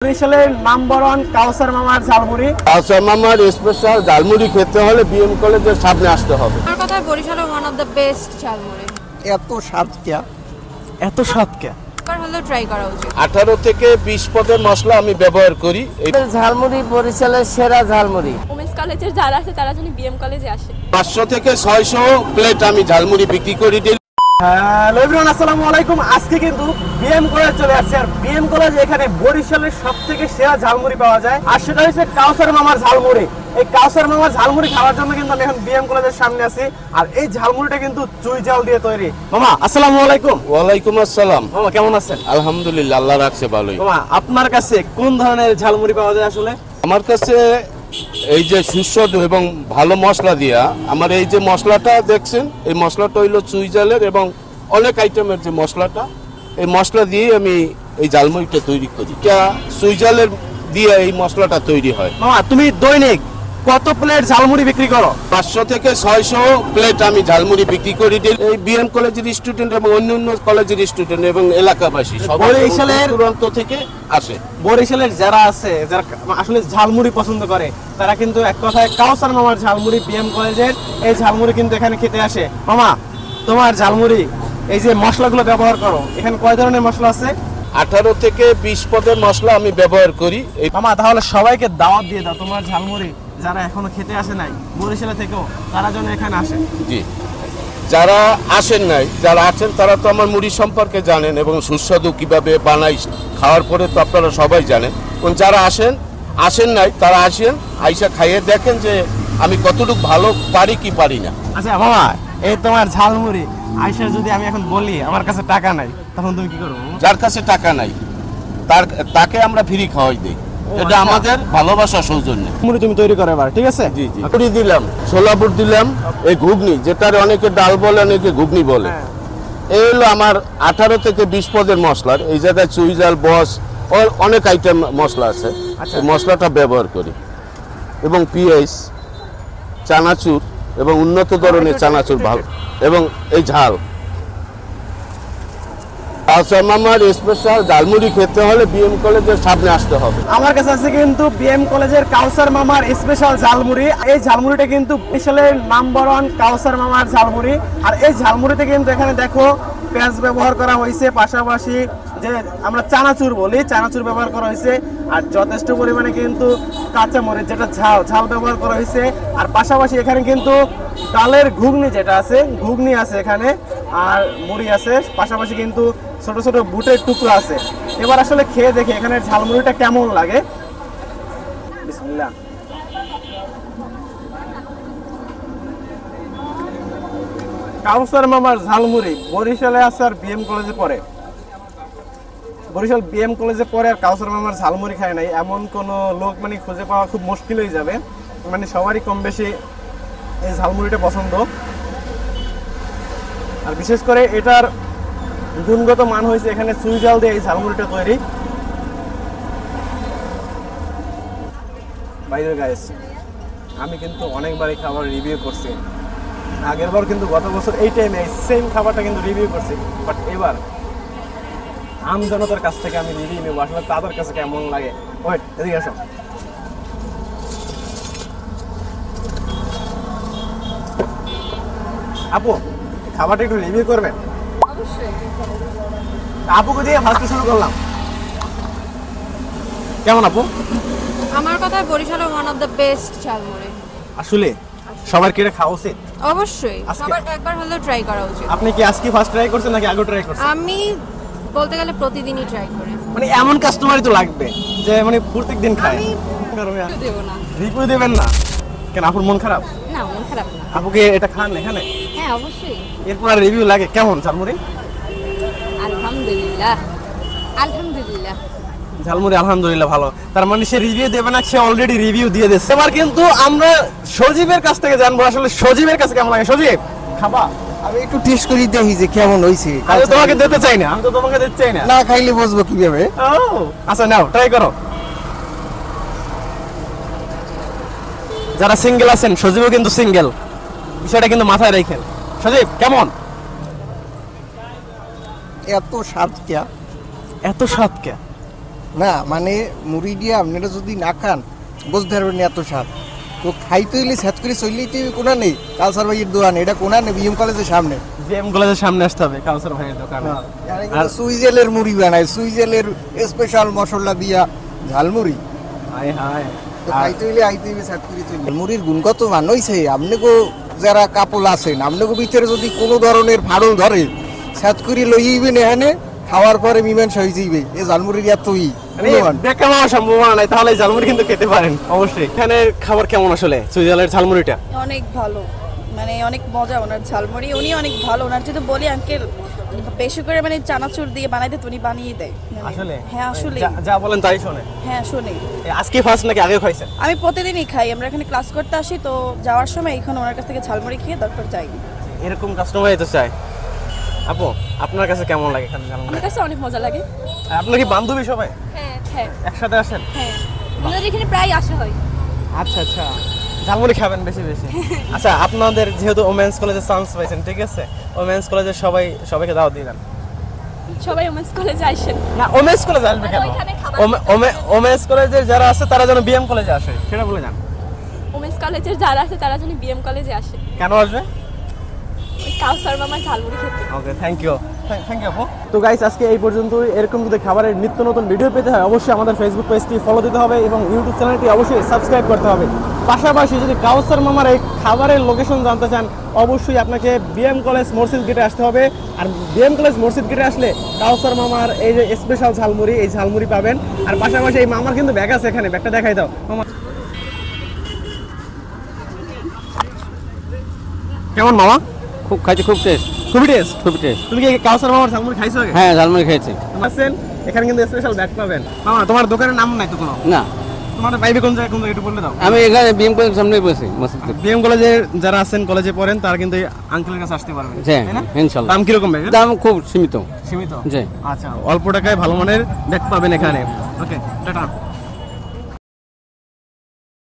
বরিশালের number one কাউসার মামার ঝালমুড়ি। কাউসার মামার স্পেশাল ঝালমুড়ি খেতে হলে বিএম কলেজের সামনে আসতে হবে। আমার কথা বরিশালের one of the best jhalmuri. এত স্বাদ কে একবার হলেও ট্রাই করা উচিত। 18 থেকে 20 পদের মশলা আমি ব্যবহার করি। এই ঝালমুড়ি বরিশালের সেরা ঝালমুড়ি। উমেন্স কলেজের যারা আছে তারা যেন বিএম কলেজে আসে। 500 থেকে 600 প্লেট আমি ঝালমুড়ি বিক্রি করি। হ্যালো এভরিওয়ান, আসসালামু আলাইকুম। আজকে কিন্তু বিএম কলেজ চলে আসছে, আর বিএম কলেজ এখানে বরিশালের সবথেকে সেরা ঝালমুড়ি পাওয়া যায়, আর সেটা হচ্ছে কাউসার মামার ঝালমুড়ি। এই কাউসার মামার ঝালমুড়ি খাওয়ার জন্য কিন্তু আমি এখন বিএম কলেজের সামনে আছি, আর এই ঝালমুড়িটা কিন্তু চুই ঝাল দিয়ে তৈরি। মামা আসসালামু আলাইকুম। ওয়ালাইকুম আসসালাম। মামা কেমন আছেন? আলহামদুলিল্লাহ, আল্লাহ রাখছে ভালোই। মামা আপনার কাছে কোন ধরনের ঝালমুড়ি পাওয়া যায় আসলে? আমার কাছে এই যে সুস্বাদু এবং ভালো মশলা দিয়া আমার এই যে মশলাটা দেখছেন, এই মশলাটা হইলো চুই ঝালের এবং অনেক আইটেমের যে মশলাটা, এই মশলা দিয়ে আমি এই ঝালমুড়িটা তৈরি করি। এটা চুই ঝালের দিয়ে এই মশলাটা তৈরি হয়। মামা তুমি দৈনিক কত প্লেট ঝালমুড়ি বিক্রি করো? 500 থেকে 600 প্লেট আমি ঝালমুড়ি বিক্রি করি। এই বিএম কলেজের স্টুডেন্ট এবং অন্যান্য কলেজের স্টুডেন্ট এবং এলাকাবাসী সবাই বরিশালের দূরান্ত থেকে আসে। বরিশালের যারা আছে, যারা আসলে ঝালমুড়ি পছন্দ করে, তারা কিন্তু এক কথায় কাউসার মামার ঝালমুড়ি, বিএম কলেজের এই ঝালমুড়ি কিন্তু এখানে খেতে আসে। মামা তোমার ঝালমুড়ি এই যে মশলাগুলো ব্যবহার করো, এখানে কয় ধরনের মশলা আছে? 18 থেকে 20 পদের মশলা আমি ব্যবহার করি। এই মামা তাহলে সবাইকে দাওয়াত দিয়ে দাও, তোমার ঝালমুড়ি যারা এখনো খেতে আসে নাই বরিশালে থেকেও, তারা যেন এখানে আসে। জি, যারা আসেন নাই, যারা আছেন তারা তো আমার মুড়ি সম্পর্কে জানেন এবং সুস্বাদু কিভাবে বানাই খাওয়ার পরে তো আপনারা সবাই জানেন। এবং যারা আসেন নাই তারা আসেন, আইসা খাইয়ে দেখেন যে আমি কতটুকু ভালো পারি কি পারি না। আচ্ছা মামা, এই তোমার ঝালমুড়ি আইসা যদি আমি এখন বলি আমার কাছে টাকা নাই, তখন তুমি কি করবো? যার কাছে টাকা নাই তাকে আমরা ফ্রি খাওয়াই দিই। এটা আমাদের ভালোবাসা সৌজন্য। মুড়ি তুমি তৈরি করো এবার, ঠিক আছে? জি জি, পুরি দিলাম, ছোলাপুর দিলাম, এই ঘুগনি যেটার অনেকে ডাল বলে অনেকে ঘুগনি বলে, এই হলো আমার 18 থেকে 20 পদের মশলার। এই জায়গায় চুই ঝাল, বস, অনেক আইটেম মশলা আছে। এই মশলাটা ব্যবহার করি এবং পেঁয়াজ, চানাচুর এবং উন্নত ধরনের চানাচুর ভালো এবং এই ঝাল। কাউসার মামার স্পেশাল ঝালমুড়ি খেতে হলে বিএম কলেজের সামনে আসতে হবে। আমার কাছে আছে কিন্তু বিএম কলেজের কাউসার মামার স্পেশাল ঝালমুড়ি। এই ঝালমুড়িটা কিন্তু বরিশালের নাম্বার ওয়ান কাউসার মামার ঝালমুড়ি, আর এই ঝালমুড়িতে কিন্তু এখানে দেখো পেঁয়াজ ব্যবহার করা হয়েছে, পাশাপাশি যে আমরা চানাচুর বলি, চানাচুর ব্যবহার করা হয়েছে, আর যথেষ্ট পরিমাণে কিন্তু কাঁচামরিচ যেটা ঝাল ব্যবহার করা হয়েছে, আর পাশাপাশি এখানে কিন্তু ডালের ঘুগনি যেটা আছে, ঘুগনি আছে এখানে, আর মুড়ি আছে, পাশাপাশি কিন্তু ছোট ছোট বুটের টুকরো আছে। এবার আসলে খেয়ে দেখি এখানে ঝালমুড়িটা কেমন লাগে। বিসমিল্লাহ। কাউসার মামার ঝালমুড়ি বরিশালে আছে আর বিএম কলেজে পড়ে। বরিশাল বিএম কলেজে পড়ে আর কাউসার মামার ঝালমুড়ি খায় নাই এমন কোনো লোক মানে খুঁজে পাওয়া খুব মুশকিল হয়ে যাবে। মানে সবারই কম বেশি এই ঝালমুড়িটা পছন্দ, আর বিশেষ করে এটার গুণগত মান হয়েছে এখানে চুই ঝাল দিয়ে এই ঝালমুড়িটা তৈরি। বাইরে গাইস, আমি কিন্তু অনেকবারই খাবার রিভিউ করছি, আগের বার কিন্তু গত বছর এই টাইমে সেম খাবারটা কিন্তু রিভিউ করছি, বাট এবার আমজনতার কাছ থেকে আমি রিভিউ নেবো আসলে তাদের কাছে কেমন লাগে। ওয়েট, এদিকে আসো। আপু খাবারটা একটু রিভিউ করবেন? অবশ্যই। আপুকে দিয়ে ফার্স্টে শুরু করলাম। কেমন আপু? আমার কথা বরিশালের one of the best jhalmuri. আসলে সবার কি এটা খাওয়া উচিত? অবশ্যই সবার একবার হলেও ট্রাই করা উচিত। আপনি কি আজকে ফার্স্ট ট্রাই করছেন নাকি আগে ট্রাই করছেন? আমি বলতে গেলে প্রতিদিনই ট্রাই করি। মানে এমন কাস্টমারই তো লাগবে যে মানে প্রত্যেকদিন খায়। আমি দেব না। রিভিউ দেবেন না কেন? আপুর মন খারাপ? না, মন খারাপ না। আপুকে এটা খান এখানে? হ্যাঁ অবশ্যই। এরপর আর রিভিউ লাগে কেমন ঝালমুড়ি? আলহামদুলিল্লাহ, আলহামদুলিল্লাহ। ঝালমুড়ি আলহামদুলিল্লাহ ভালো। তার মানে সে রিভিউ দেবে না, সে অলরেডি রিভিউ দিয়ে দিচ্ছে। এবার কিন্তু আমরা সজীবের কাছ থেকে জানবো আসলে সজীবের কাছে কেমন লাগে। সজীব খাবা? আমি একটু টেস্ট করি দেখি যে কেমন হইছে। আমি তোমাকে দিতে চাই না, আমি তো তোমাকে দিতে চাই না। না খাইলে বুঝবো কিভাবে। আচ্ছা নাও ট্রাই করো। যারা সিঙ্গেল আছেন, সজীবও কিন্তু সিঙ্গেল, বিষয়টা কিন্তু মাথায় রাখেন। সজীব কেমন? এত স্বাদ কে? এত স্বাদ কে? না মানে মুড়ি দিয়ে আপনারা যদি না খান বুঝতে পারবেন না এত স্বাদ তো খাইতে হইলে স্যাত করে চললেই তো কোনা নেই কালসার ভাইয়ের দোকান এটা কোনা নেই বিএম কলেজের সামনে। বিএম কলেজের সামনে আসতে হবে কাউসার ভাইয়ের দোকানে। আর সুইজেলের মুড়ি বানায় সুইজেলের স্পেশাল মশলা দিয়া ঝালমুড়ি হায় হায়। তো খাইতে হইলে আইতে হইলে স্যাত করে চললে মুড়ির গুণগত মান হইছে আপনাকে যারা কাপল আছেন আপনাকে ভিতরে যদি কোনো ধরনের ফাড়ল ধরে স্যাত করে লইবেন এখানে খাওয়ার পরে মীমাংসা হয়ে যাইবে এই ঝালমুড়ির এতই দেখা পাওয়ার সম্ভাবনা নাই, তাহলে ঝালমুড়ি কিন্তু খেতে পারেন অবশ্যই। এখানে খাবার কেমন আসলে সুইজারল্যান্ডের ঝালমুড়িটা? অনেক ভালো, মানে অনেক মজা ওনার ঝালমুড়ি। উনি অনেক ভালো, ওনার যদি বলি আঙ্কেল বেশি করে মানে চানাচুর দিয়ে বানাইতে তো উনি বানিয়ে দেয়। আসলে হ্যাঁ আসলে যা বলেন তাই শোনে। হ্যাঁ শুনি। আজকে ফার্স্ট নাকি আগে খাইছেন? আমি প্রতিদিনই খাই, আমরা এখানে ক্লাস করতে আসি তো যাওয়ার সময় এখানে ওনার কাছ থেকে ঝালমুড়ি খেয়ে তারপর যাই। এরকম কাস্টমারই তো চাই। আপু আপনার কাছে কেমন লাগে এখানে ঝালমুড়ি? আমার কাছে অনেক মজা লাগে। আপনার কি বান্ধবী সবাই হ্যাঁ হ্যাঁ একসাথে আসেন? হ্যাঁ, আমাদের এখানে প্রায় আসা হয়। আচ্ছা আচ্ছা, ঝালমুড়ি খাবেন বেশি বেশি। আচ্ছা, আপনাদের যেহেতু ওমেন্স কলেজে চান্স পাইছেন, ঠিক আছে, ওমেন্স কলেজের সবাইকে দাওয়াত দিলেন। সবাই ওমেন্স কলেজে আসেন। না, ওমেন্স কলেজে আসবে কেন? ওইখানে খাবার ওমেন্স কলেজের যারা আছে তারা যেন বিএম কলেজে আসে, সেটা বলে যান। ওমেন্স কলেজের যারা আছে তারা যেন বিএম কলেজে আসে। কেন আসবে? ওই কাউসার মামার ঝালমুড়ি খেতে। ওকে, থ্যাংক ইউ আপু। তো গাইস, আজকে এই পর্যন্তই। এরকম যদি খাবারের নিত্য নতুন ভিডিও পেতে হয় অবশ্যই আমাদের ফেসবুক পেজটি ফলো দিতে হবে এবং ইউটিউব চ্যানেলটি অবশ্যই সাবস্ক্রাইব করতে হবে। পাশাপাশি যদি কাউসার মামার এই খাবারের লোকেশন জানতে চান অবশ্যই আপনাকে বিএম কলেজ মসজিদ গেটে আসতে হবে। আর বিএম কলেজ মসজিদ গেটে আসলে কাউসার মামার এই যে স্পেশাল ঝালমুড়ি, এই ঝালমুড়ি পাবেন। আর পাশাপাশি এই মামার কিন্তু ব্যাগ আছে এখানে, ব্যাগটা দেখাই দাও মামা। কেমন মামা? খুব খাইতে খুব টেস্ট, খুবই টেস্ট। খুব টেস্ট। তুমি কি কাউসার মামার ঝালমুড়ি খাইছো আগে? হ্যাঁ ঝালমুড়ি খেয়েছি। আছেন এখানে কিন্তু স্পেশাল ব্যাগ পাবেন। মামা, তোমার দোকানের নাম নাই তো কোনো? না, তোমার পাইবে কোন জায়গায় একটু বলে দাও। আমি এখানে বিএম কলেজের সামনেই বসি মসজিদ। বিএম কলেজে যারা আছেন, কলেজে পড়েন, তারা কিন্তু এই আঙ্কেলের কাছে আসতে পারবেন, জি তাই না? ইনশাআল্লাহ। দাম কিরকম ভাই? দাম খুব সীমিত। সীমিত? জি। আচ্ছা, অল্প টাকায় ভালো মানের ব্যাগ পাবেন এখানে। ওকে, টাটা।